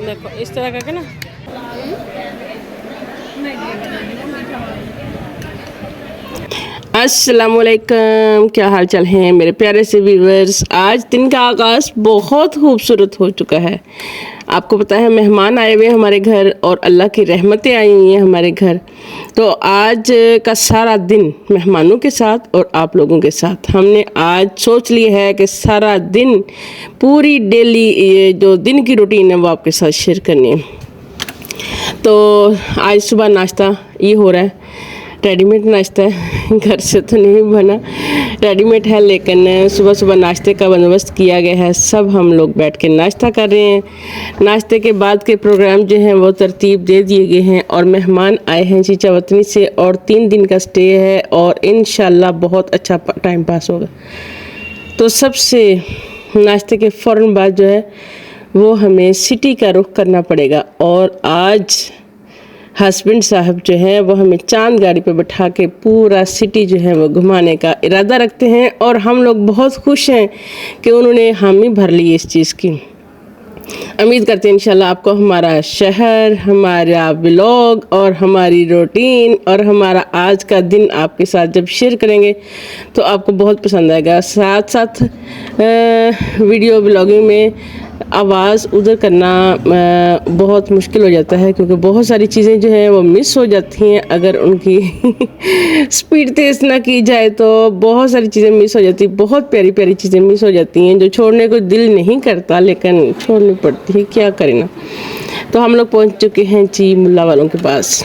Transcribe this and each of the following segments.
देखो इस तरह करके ना। अस्सलामुअलैकुम, क्या हाल चाल हैं मेरे प्यारे से व्यूअर्स। आज दिन का आगाज़ बहुत खूबसूरत हो चुका है। आपको पता है मेहमान आए हुए हैं हमारे घर और अल्लाह की रहमतें आई हुई हैं हमारे घर। तो आज का सारा दिन मेहमानों के साथ और आप लोगों के साथ हमने आज सोच लिया है कि सारा दिन पूरी डेली ये जो दिन की रूटीन है वो आपके साथ शेयर करनी है। तो आज सुबह नाश्ता ये हो रहा है, रेडीमेड नाश्ता है, घर से तो नहीं बना, रेडीमेड है, लेकिन सुबह सुबह नाश्ते का बंदोबस्त किया गया है। सब हम लोग बैठ के नाश्ता कर रहे हैं। नाश्ते के बाद के प्रोग्राम जो हैं वो तरतीब दे दिए गए हैं और मेहमान आए हैं चीचा वतनी से और 3 दिन का स्टे है और इंशाल्लाह बहुत अच्छा टाइम पास होगा। तो सबसे नाश्ते के फ़ौरन बाद जो है वो हमें सिटी का रुख करना पड़ेगा और आज हस्बैंड साहब जो है वो हमें चांद गाड़ी पे बैठा के पूरा सिटी जो है वो घुमाने का इरादा रखते हैं और हम लोग बहुत खुश हैं कि उन्होंने हामी भर ली इस चीज़ की। उम्मीद करते हैं इंशाल्लाह आपको हमारा शहर, हमारा व्लॉग और हमारी रूटीन और हमारा आज का दिन आपके साथ जब शेयर करेंगे तो आपको बहुत पसंद आएगा। साथ साथ वीडियो ब्लॉगिंग में आवाज़ उधर करना बहुत मुश्किल हो जाता है क्योंकि बहुत सारी चीज़ें जो हैं वो मिस हो जाती हैं। अगर उनकी स्पीड तेज़ ना की जाए तो बहुत सारी चीज़ें मिस हो जाती, बहुत प्यारी प्यारी चीज़ें मिस हो जाती हैं जो छोड़ने को दिल नहीं करता लेकिन छोड़नी पड़ती है, क्या करें ना। तो हम लोग पहुंच चुके हैं जी मुल्ला वालों के पास।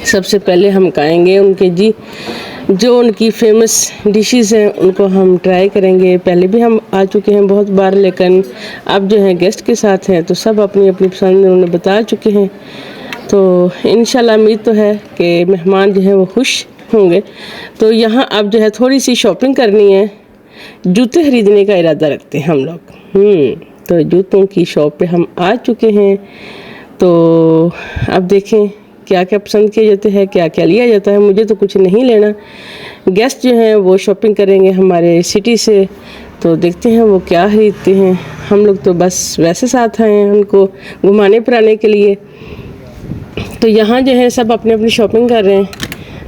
सबसे पहले हम खाएंगे उनके जी जो उनकी फेमस डिशेस हैं उनको हम ट्राई करेंगे। पहले भी हम आ चुके हैं बहुत बार, लेकिन अब जो है गेस्ट के साथ हैं तो सब अपनी अपनी पसंद उन्होंने बता चुके हैं। तो इंशाल्लाह उम्मीद तो है कि मेहमान जो हैं वो खुश होंगे। तो यहाँ अब जो है थोड़ी सी शॉपिंग करनी है, जूते ख़रीदने का इरादा रखते हैं हम लोग। तो जूतों की शॉप पे हम आ चुके हैं। तो अब देखें क्या क्या पसंद किए जाते हैं, क्या क्या लिया जाता है। मुझे तो कुछ नहीं लेना, गेस्ट जो हैं वो शॉपिंग करेंगे हमारे सिटी से, तो देखते हैं वो क्या खरीदते हैं। हम लोग तो बस वैसे साथ आए हैं उनको घुमाने फिराने के लिए। तो यहाँ जो है सब अपनी अपनी शॉपिंग कर रहे हैं,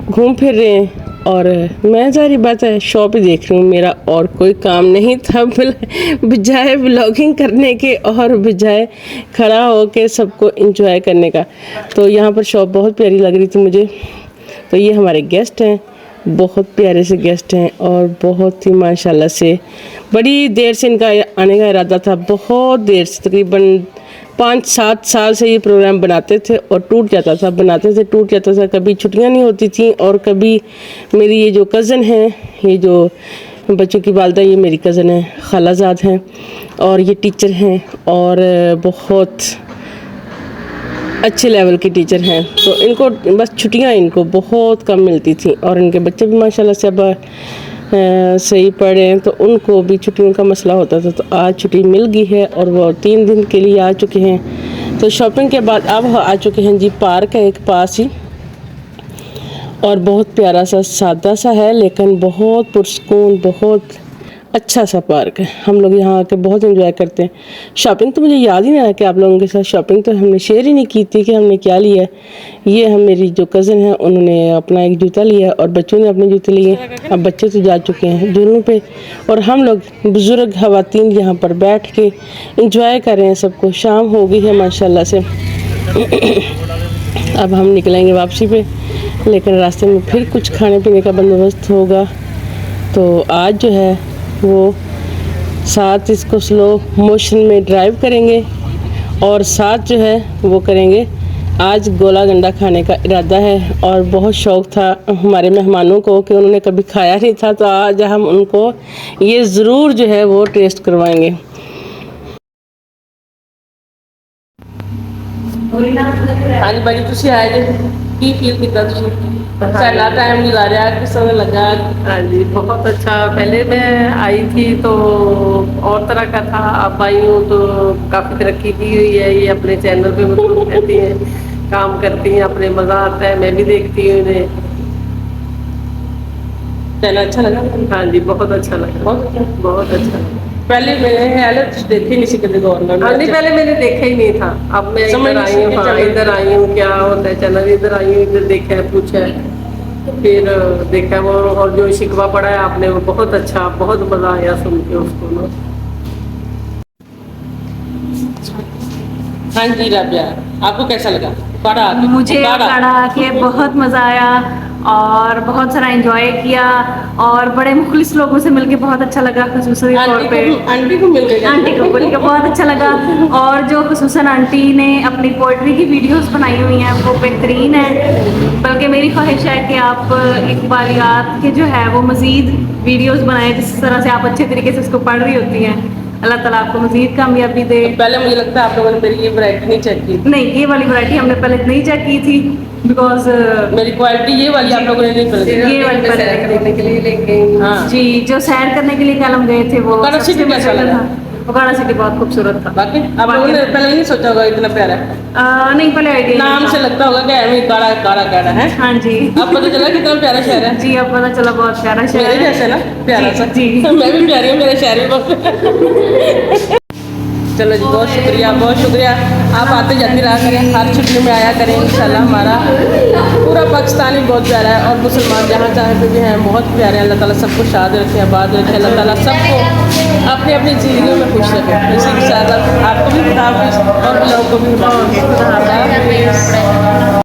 घूम फिर रहे हैं और मैं ज़ाहिर बात है शॉप ही देख रही हूँ। मेरा और कोई काम नहीं था बजाय व्लॉगिंग करने के और बजाय खड़ा होके सबको एंजॉय करने का। तो यहाँ पर शॉप बहुत प्यारी लग रही थी मुझे। तो ये हमारे गेस्ट हैं, बहुत प्यारे से गेस्ट हैं और बहुत ही माशाल्लाह से बड़ी देर से इनका आने का इरादा था, बहुत देर से, तकरीबन 5-7 साल से ये प्रोग्राम बनाते थे और टूट जाता था, बनाते थे टूट जाता था। कभी छुट्टियां नहीं होती थी और कभी मेरी ये जो कज़न है, ये जो बच्चों की वालदा, ये मेरी कज़न है, खालाजाद हैं और ये टीचर हैं और बहुत अच्छे लेवल के टीचर हैं। तो इनको बस छुट्टियां इनको बहुत कम मिलती थी और इनके बच्चे भी माशाल्लाह से अब सही पढ़े हैं तो उनको भी छुट्टियों का मसला होता था। तो आज छुट्टी मिल गई है और वो 3 दिन के लिए आ चुके हैं। तो शॉपिंग के बाद अब आ चुके हैं जी, पार्क है एक पास ही और बहुत प्यारा सा सादा सा है लेकिन बहुत पुरसकून, बहुत अच्छा सा पार्क है। हम लोग यहाँ आके बहुत एंजॉय करते हैं। शॉपिंग तो मुझे याद ही नहीं आया कि आप लोगों के साथ शॉपिंग तो हमने शेयर ही नहीं की थी कि हमने क्या लिया है। ये हम मेरी जो कज़न है उन्होंने अपना एक जूता लिया और बच्चों ने अपने जूते लिए। अब बच्चे तो जा चुके हैं झूलों पे और हम लोग बुज़ुर्ग ख़वातीन यहाँ पर बैठ के इंजॉय कर रहे हैं सबको। शाम हो गई है माशाल्लाह से। अब हम निकलेंगे वापसी पे, लेकिन रास्ते में फिर कुछ खाने पीने का बंदोबस्त होगा। तो आज जो है वो साथ इसको स्लो मोशन में ड्राइव करेंगे और साथ जो है वो करेंगे। आज गोला गंडा खाने का इरादा है और बहुत शौक़ था हमारे मेहमानों को कि उन्होंने कभी खाया नहीं था, तो आज हम उनको ये ज़रूर जो है वो टेस्ट करवाएंगे। हाँ जी भाजी, तुसी आए जे की फील किया तुसी? पहला टाइम गुजारा किस तरह लगा? हाँ जी, बहुत अच्छा। पहले मैं आई थी तो और तरह का था, अब आई हूँ तो काफ़ी तरक्की की हुई है। ये अपने चैनल पे मशहूर रहती हैं, काम करती हैं, अपने मज़ा आता है, मैं भी देखती हूँ इन्हें। चैनल अच्छा लगा? हाँ जी, बहुत अच्छा लगा, बहुत अच्छा लगा। पहले मैंने हालत देखी नहीं सी कभी गवर्नमेंट हाँ नहीं, पहले मैंने देखा ही नहीं था, अब मैं समझ इधर नहीं आई हूँ, सकी हाँ चैनल। इधर आई हूँ, क्या होता है चैनल, इधर आई हूँ, इधर देखा है, पूछा है, फिर देखा वो, और जो शिकवा पड़ा है आपने वो बहुत अच्छा, बहुत मजा आया सुन के उसको ना। हाँ जी राबिया, आपको कैसा लगा काढ़ा आके? मुझे काढ़ा आके बहुत मज़ा आया और बहुत सारा एंजॉय किया और बड़े मुखलिस लोगों से मिलके बहुत अच्छा लगा, खसूसी तौर पे आंटी को मिल गई आंटी को बोल के बहुत अच्छा लगा। और जो खसूसन आंटी ने अपनी पोइट्री की वीडियोस बनाई हुई हैं वो बेहतरीन है, बल्कि मेरी ख्वाहिश है कि आप इकबालियात के जो है वो मज़ीद वीडियोस बनाएं, जिस तरह से आप अच्छे तरीके से उसको पढ़ रही होती हैं। अल्लाह ताला आपको मज़ीद कामयाबी दे। पहले मुझे लगता है आप लोगों ने मेरी ये वैरायटी नहीं चेक की, नहीं, ये वाली वैरायटी हमने पहले नहीं चेक की थी, बिकॉज मेरी क्वालिटी ये वाली आप लोगों ने नहीं पहले देखी। ये वाली मैं पहले सैर करने के लिए ले गई। हाँ जी, जो सैर करने के लिए कल हम गए थे वो बगाड़ा सबसे सिटी कैसा मशहूर लगा? था। बगाड़ा सिटी बहुत खूबसूरत था। बाकी आप लोगों ने पहले नहीं सोचा होगा इतना प्यारा है, नहीं, पहले आइडिया नाम से लगता होगा कि एमी काढ़ा काढ़ा काढ़ा है। हाँ जी, अब पता चला कितना प्यारा शहर है। जी अब पता चला बहुत प्यारा शहर मेरे है। जैसे ना प्यारा सा। जी। मैं भी प्यारी हूँ, मेरे शहर भी बहुत चलो जी, बहुत शुक्रिया, बहुत शुक्रिया। आप आते जाते रहा करें, हर छुट्टी में आया करें इंशाल्लाह। हमारा पूरा पाकिस्तान ही बहुत प्यारा है और मुसलमान जहाँ चाहे पे भी हैं बहुत प्यारे हैं। अल्लाह ताला सबको शाद रखे, आबाद रखे, अल्लाह ताला सबको अपनी अपनी ज़िंदगी में खुश रखे। इसी के साथ आपको भी खुदा हाफिज़ और लोगों को भी खुदा हाफिज़।